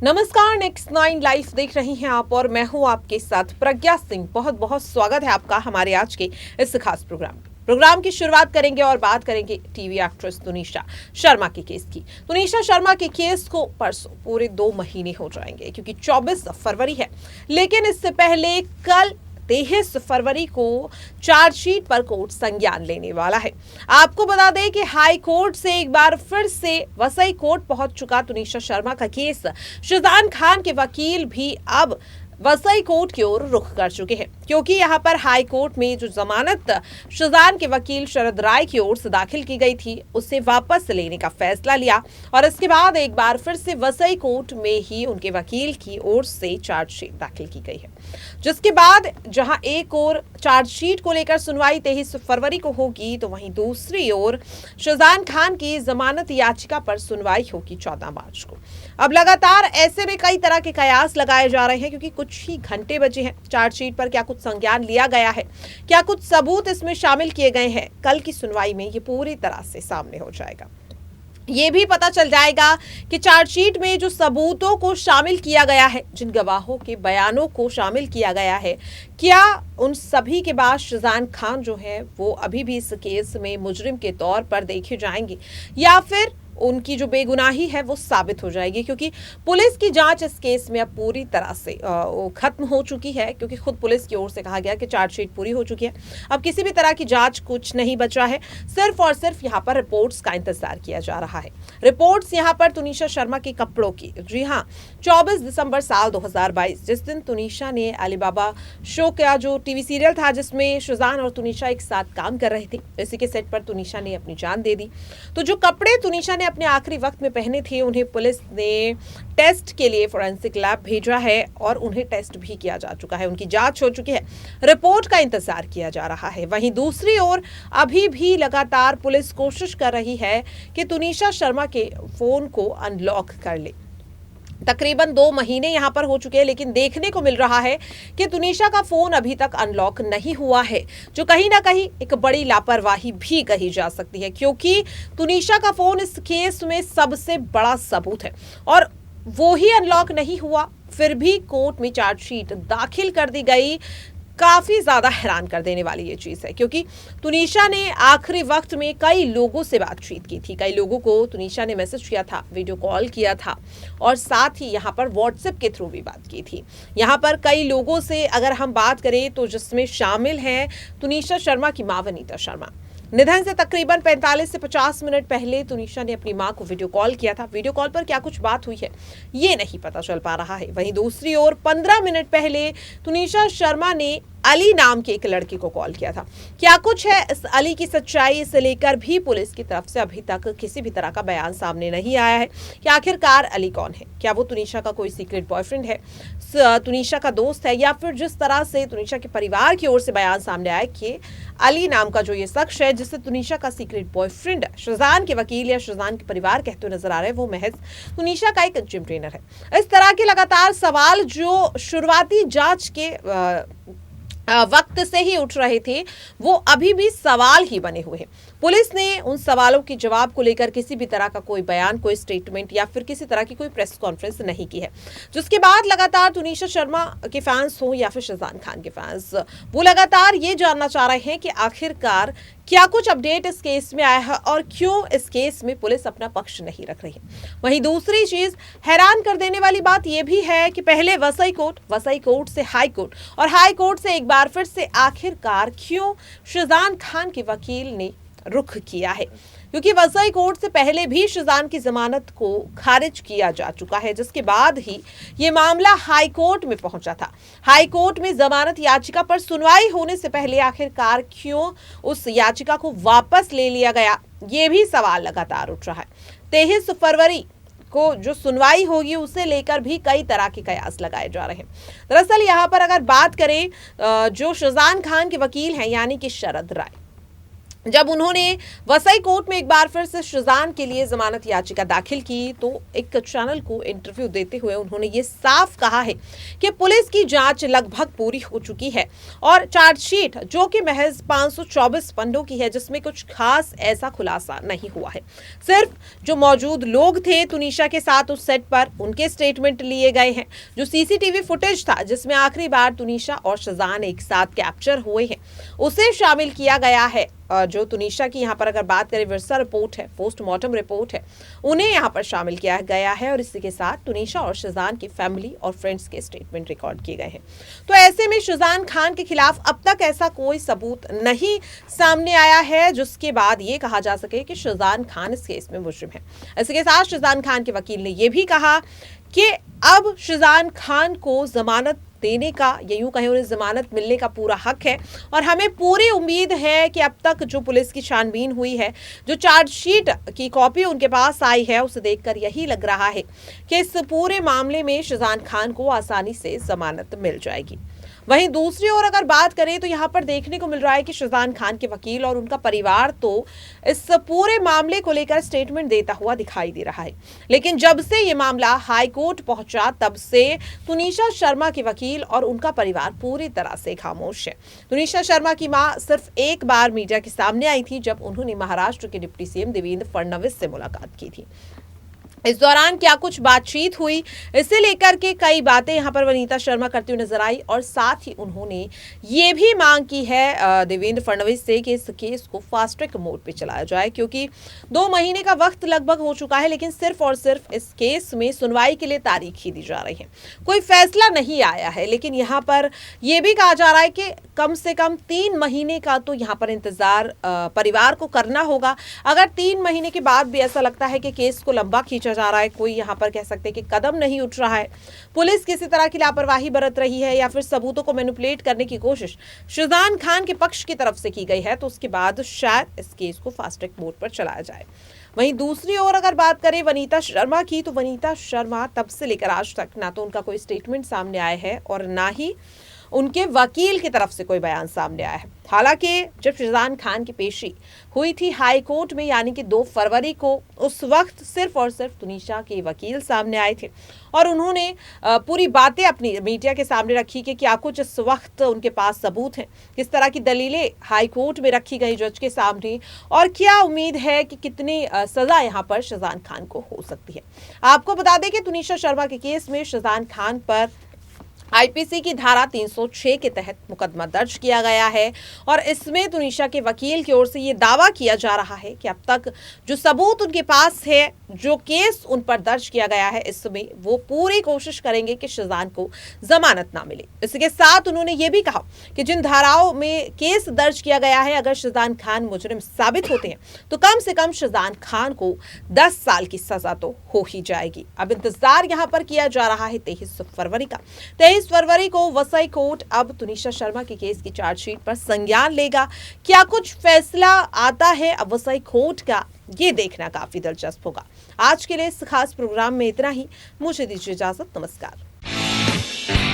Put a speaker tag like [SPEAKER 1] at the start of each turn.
[SPEAKER 1] नमस्कार, next 9 live देख रही हैं आप और मैं हूं आपके साथ प्रज्ञा सिंह। बहुत बहुत स्वागत है आपका हमारे आज के इस खास प्रोग्राम की शुरुआत करेंगे और बात करेंगे टीवी एक्ट्रेस तुनिशा शर्मा के केस की। तुनिशा शर्मा के केस को परसों पूरे 2 महीने हो जाएंगे क्योंकि 24 फरवरी है, लेकिन इससे पहले कल 23 फरवरी को चार्जशीट पर कोर्ट संज्ञान लेने वाला है। आपको बता दें कि हाई कोर्ट से एक बार फिर से वसई कोर्ट पहुंच चुका तुनिशा शर्मा का केस। शाहजान खान के वकील भी अब वसई कोर्ट की ओर रुख कर चुके हैं, क्योंकि यहां पर हाई कोर्ट में जो जमानत शाहजान के वकील शरद राय की ओर से दाखिल की गई थी उसे वापस लेने का फैसला लिया और इसके बाद एक बार फिर से वसई कोर्ट में ही उनके वकील की ओर से चार्जशीट दाखिल की गई है। जिसके बाद जहां एक ओर चार्जशीट को लेकर सुनवाई 23 फरवरी को होगी, तो वहीं दूसरी ओर शाहजान खान की जमानत याचिका पर सुनवाई होगी 14 मार्च को। अब लगातार ऐसे में कई तरह के कयास लगाए जा रहे हैं, क्योंकि कुछ ही घंटे बचे हैं। चार्जशीट पर क्या कुछ संज्ञान लिया गया है, क्या कुछ सबूत इसमें शामिल किए गए हैं, कल की सुनवाई में ये पूरी तरह से सामने हो जाएगा। ये भी पता चल जाएगा कि चार्जशीट में जो सबूतों को शामिल किया गया है, जिन गवाहों के बयानों को शामिल किया गया है, क्या उन सभी के बाद शाहजान खान जो है वो अभी भी इस केस में मुजरिम के तौर पर देखे जाएंगे या फिर उनकी जो बेगुनाही है वो साबित हो जाएगी। क्योंकि पुलिस की जांच इस केस में अब पूरी तरह से खत्म हो चुकी है, क्योंकि खुद पुलिस की ओर से कहा गया कि चार्जशीट पूरी हो चुकी है, अब किसी भी तरह की जांच कुछ नहीं बचा है, सिर्फ और सिर्फ यहाँ पर रिपोर्ट्स का इंतजार किया जा रहा है। रिपोर्ट्स यहाँ पर तुनिशा शर्मा के कपड़ों की, जी हाँ, 24 दिसंबर साल 2022 जिस दिन तुनिशा ने अलीबाबा शो का जो टीवी सीरियल था जिसमें शाहजान और तुनिशा एक साथ काम कर रहे थे, इसी के सेट पर तुनिशा ने अपनी जान दे दी। तो जो कपड़े तुनिशा अपने आखिरी वक्त में पहने थे, उन्हें पुलिस ने टेस्ट के लिए फोरेंसिक लैब भेजा है और उन्हें टेस्ट भी किया जा चुका है, उनकी जांच हो चुकी है, रिपोर्ट का इंतजार किया जा रहा है। वहीं दूसरी ओर अभी भी लगातार पुलिस कोशिश कर रही है कि तुनिशा शर्मा के फोन को अनलॉक कर ले। तकरीबन 2 महीने यहां पर हो चुके हैं, लेकिन देखने को मिल रहा है कि तुनिशा का फोन अभी तक अनलॉक नहीं हुआ है, जो कहीं ना कहीं एक बड़ी लापरवाही भी कही जा सकती है, क्योंकि तुनिशा का फोन इस केस में सबसे बड़ा सबूत है और वो ही अनलॉक नहीं हुआ, फिर भी कोर्ट में चार्जशीट दाखिल कर दी गई। काफी ज्यादा हैरान कर देने वाली ये चीज है, क्योंकि तुनिशा ने आखिरी वक्त में कई लोगों से बातचीत की थी, कई लोगों को तुनिशा ने मैसेज किया था, वीडियो कॉल किया था और साथ ही यहाँ पर व्हाट्सएप के थ्रू भी बात की थी। यहाँ पर कई लोगों से अगर हम बात करें तो जिसमें शामिल हैं तुनिशा शर्मा की मां वनीता शर्मा। निधन से तकरीबन 45 से 50 मिनट पहले तुनिशा ने अपनी मां को वीडियो कॉल किया था। वीडियो कॉल पर क्या कुछ बात हुई है ये नहीं पता चल पा रहा है। वहीं दूसरी ओर 15 मिनट पहले तुनिशा शर्मा ने अली नाम के एक लड़के को कॉल किया था। क्या कुछ है इस अली की सच्चाई, इसे लेकर भी पुलिस की तरफ से अभी तक किसी भी तरह का बयान सामने नहीं आया है कि आखिरकार अली कौन है। क्या वो तुनिशा का कोई सीक्रेट बॉयफ्रेंड है, तुनिशा का दोस्त है, या फिर जिस तरह से तुनिशा के परिवार की ओर से बयान सामने आया कि अली नाम का जो ये शख्स है जिससे तुनिशा का सीक्रेट बॉयफ्रेंड शाहजान के वकील या शाहजान के परिवार कहते हुए नजर आ रहे हैं, वो महज तुनिशा का एक जिम ट्रेनर है। इस तरह के लगातार सवाल जो शुरुआती जांच के वक्त से ही उठ रहे थे, वो अभी भी सवाल ही बने हुए हैं। पुलिस ने उन सवालों के जवाब को लेकर किसी भी तरह का कोई बयान, कोई स्टेटमेंट या फिर किसी तरह की कोई प्रेस कॉन्फ्रेंस नहीं की है, जिसके बाद लगातार तुनिशा शर्मा के फैंस हो या फिर शाहजान खान के फैंस, वो लगातार ये जानना चाह रहे हैं कि आखिरकार क्या कुछ अपडेट इस केस में आया है और क्यों इस केस में पुलिस अपना पक्ष नहीं रख रही है। वहीं दूसरी चीज हैरान कर देने वाली बात यह भी है कि पहले वसई कोर्ट से हाई कोर्ट और हाई कोर्ट से एक बार फिर से आखिरकार क्यों शाहजान खान के वकील ने रुख किया है, क्योंकि वसई कोर्ट से पहले भी शाहजान की जमानत को खारिज किया जा चुका है, जिसके बाद ही ये मामला हाई कोर्ट में पहुंचा था। हाई कोर्ट में जमानत याचिका पर सुनवाई होने से पहले आखिरकार क्यों उस याचिका को वापस ले लिया गया, ये भी सवाल लगातार उठ रहा है। 23 फरवरी को जो सुनवाई होगी उसे लेकर भी कई तरह के कयास लगाए जा रहे हैं। दरअसल यहाँ पर अगर बात करें जो शाहजान खान के वकील हैं यानी कि शरद राय, जब उन्होंने वसई कोर्ट में एक बार फिर से शुजान के लिए जमानत याचिका दाखिल की तो एक चैनल को इंटरव्यू देते हुए उन्होंने ये साफ कहा है कि पुलिस की जांच लगभग पूरी हो चुकी है और चार्जशीट जो कि महज 524 पन्नों की है, जिसमें कुछ खास ऐसा खुलासा नहीं हुआ है। सिर्फ जो मौजूद लोग थे तुनिशा के साथ उस सेट पर, उनके स्टेटमेंट लिए गए हैं। जो सीसीटीवी फुटेज था जिसमें आखिरी बार तुनिशा और शुजान एक साथ कैप्चर हुए हैं, उसे शामिल किया गया है। जो तुनिशा की यहाँ पर अगर बात करें, विरसा रिपोर्ट है, पोस्टमार्टम रिपोर्ट है, उन्हें यहाँ पर शामिल किया गया है और इसी के साथ तुनिशा और शुजान की फैमिली और फ्रेंड्स के स्टेटमेंट रिकॉर्ड किए गए हैं। तो ऐसे में शुजान खान के खिलाफ अब तक ऐसा कोई सबूत नहीं सामने आया है जिसके बाद ये कहा जा सके कि शुजान खान इस केस में मुजरिम है। इसी के साथ शुजान खान के वकील ने यह भी कहा कि अब शुजान खान को जमानत देने का, या यूं कहें उन्हें जमानत मिलने का पूरा हक है और हमें पूरी उम्मीद है कि अब तक जो पुलिस की छानबीन हुई है, जो चार्जशीट की कॉपी उनके पास आई है, उसे देखकर यही लग रहा है कि इस पूरे मामले में शुजान खान को आसानी से जमानत मिल जाएगी। वहीं दूसरी ओर अगर बात करें तो यहाँ पर देखने को मिल रहा है कि शुजान खान के वकील और उनका परिवार तो इस पूरे मामले को लेकर स्टेटमेंट देता हुआ दिखाई दे रहा है, लेकिन जब से ये मामला हाई कोर्ट पहुंचा तब से तुनिशा शर्मा के वकील और उनका परिवार पूरी तरह से खामोश है। तुनिशा शर्मा की मां सिर्फ एक बार मीडिया के सामने आई थी जब उन्होंने महाराष्ट्र के डिप्टी सीएम देवेंद्र फडणवीस से मुलाकात की थी। इस दौरान क्या कुछ बातचीत हुई, इसे लेकर के कई बातें यहाँ पर वनीता शर्मा करती हुई नजर आई और साथ ही उन्होंने ये भी मांग की है देवेंद्र फडणवीस से कि इस केस को फास्ट ट्रैक मोड पे चलाया जाए, क्योंकि 2 महीने का वक्त लगभग हो चुका है, लेकिन सिर्फ और सिर्फ इस केस में सुनवाई के लिए तारीख ही दी जा रही है, कोई फैसला नहीं आया है। लेकिन यहाँ पर यह भी कहा जा रहा है कि कम से कम 3 महीने का तो यहाँ पर इंतजार परिवार को करना होगा। अगर 3 महीने के बाद भी ऐसा लगता है कि केस को लंबा खींचा जा रहा है, कोई यहाँ पर कह सकते हैं कि कदम नहीं उठ रहा है, पुलिस किसी तरह की लापरवाही बरत रही है या फिर सबूतों को मैनिपुलेट करने की कोशिश शुजान खान के पक्ष की तरफ से की गई है, तो उसके बाद शायद इस केस को फास्ट ट्रैक मोड पर चलाया जाए। वहीं दूसरी ओर अगर बात करें वनीता शर्मा की, तो वनीता शर्मा तब से लेकर आज तक ना तो उनका कोई स्टेटमेंट सामने आया है और ना ही उनके वकील की तरफ से कोई बयान सामने आया है। हालांकि जब शुजान खान की पेशी हुई थी हाई कोर्ट में, यानी कि 2 फरवरी को, उस वक्त सिर्फ और सिर्फ तुनिशा के वकील सामने आए थे और उन्होंने पूरी बातें अपनी मीडिया के सामने रखी कि क्या कुछ इस वक्त उनके पास सबूत हैं, किस तरह की दलीलें हाई कोर्ट में रखी गई जज के सामने और क्या उम्मीद है कि कितनी सजा यहाँ पर शुजान खान को हो सकती है। आपको बता दें कि तुनिशा शर्मा के केस में शुजान खान पर आईपीसी की धारा 306 के तहत मुकदमा दर्ज किया गया है और इसमें तुनिशा के वकील की ओर से ये दावा किया जा रहा है कि अब तक जो सबूत उनके पास है, जो केस उन पर दर्ज किया गया है, इसमें वो पूरी कोशिश करेंगे कि शुजान को जमानत ना मिले। इसके साथ उन्होंने ये भी कहा कि जिन धाराओं में केस दर्ज किया गया है, अगर शुजान खान मुजरिम साबित होते हैं तो कम से कम शुजान खान को 10 साल की सजा तो हो ही जाएगी। अब इंतजार यहाँ पर किया जा रहा है 23 फरवरी का। 23 फरवरी को वसई कोर्ट अब तुनिशा शर्मा के केस की चार्जशीट पर संज्ञान लेगा। क्या कुछ फैसला आता है अब वसई कोर्ट का, ये देखना काफी दिलचस्प होगा। आज के लिए इस खास प्रोग्राम में इतना ही। मुझे दीजिए इजाजत। नमस्कार।